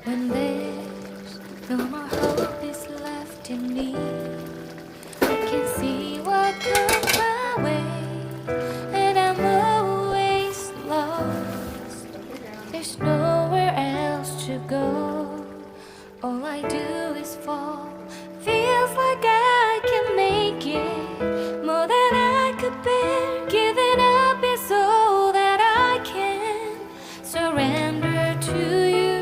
When there's no more hope is left in me, I can see what comes my way, and I'm always lost. There's nowhere else to go. All I do is fall. Feels like I can make it more than I could bear. Giving up is all that I can surrender to you.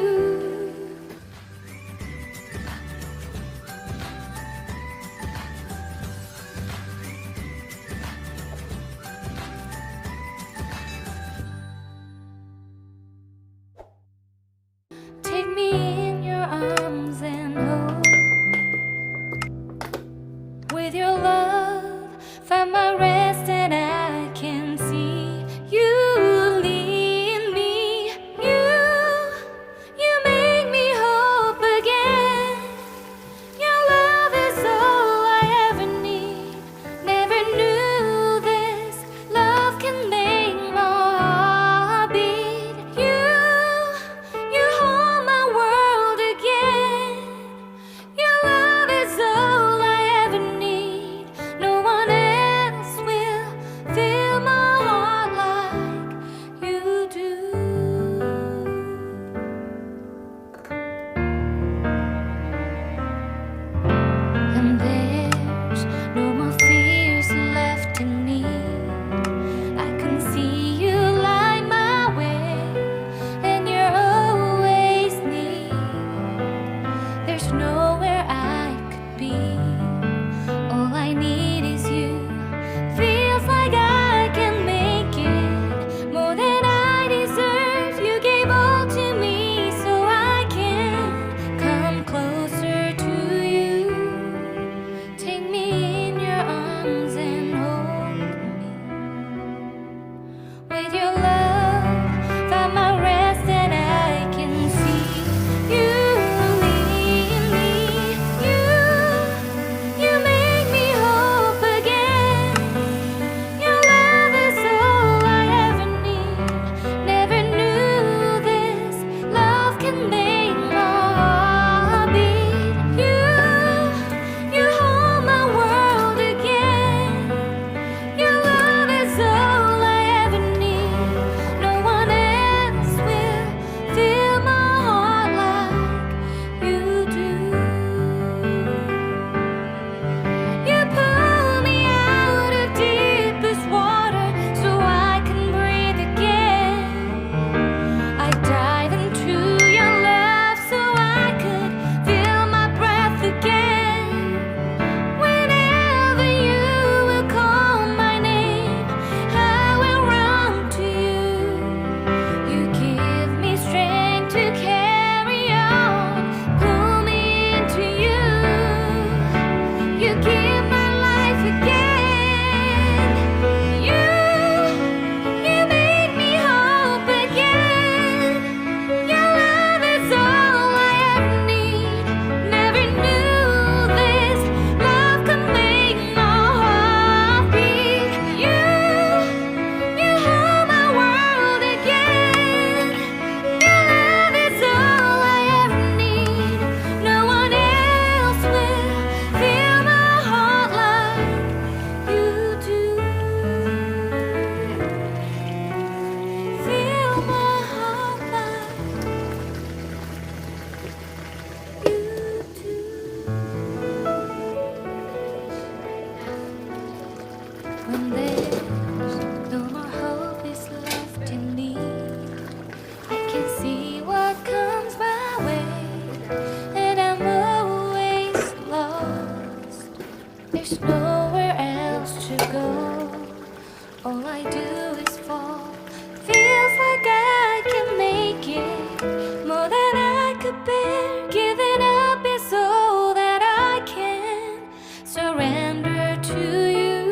Take me in your arms and hold me. With your love, find my rest, and I can see you lead me. You make me hope again. Your love is all I ever need. Never knew this love can make my heart beat. You hold my world again. Your love is all I ever need. No one else will fill my heart like you do. And there's no more fears left in me. I can see you light my way, and you're always near. There's nowhere I could be. All I need is you. Feels like I can make it more than I deserve. You gave all to me so I can come closer to you. Take me in your arms and hold me. With your love, find my rest, and I can see you lead me. You make me hope again. Your love is all I ever need. Never knew this love can make my heart beat. You hold my world again. Your love is all I ever need. No one else will fill my heart like you do. You pull me out of deepest water so I can breathe again. I dive into your love so I could feel my breath again. Whenever you will call my name, I will run to you. You give me strength to carry on. Pull me into you. You give my life again. You make me hope again. Your love is all I ever need. Never knew this love could make my heart beat. You hold my world again. Your love is all I ever need. No one else will fill my heart like you do. Fill my heart like you do. When there's no more hope is left in me, I can see what comes my way, and I'm always lost. There's nowhere else to go. All I do is fall. Feels like I can make it more than I could bear. Giving up is all that I can surrender to you.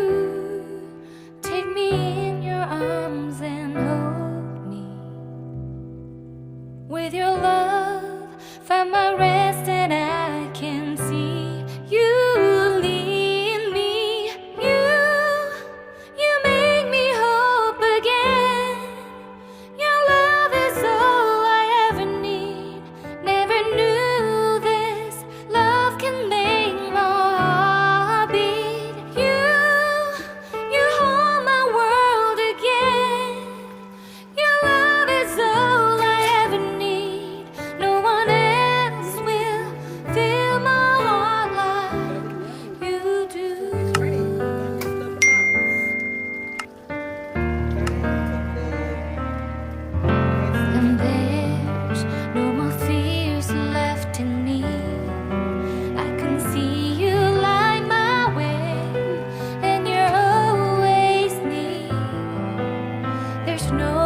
Take me in your arms and hold me. With your love, find my rest, and I can see you lead me. You make me hope again. Your love is all I ever need. Never snow.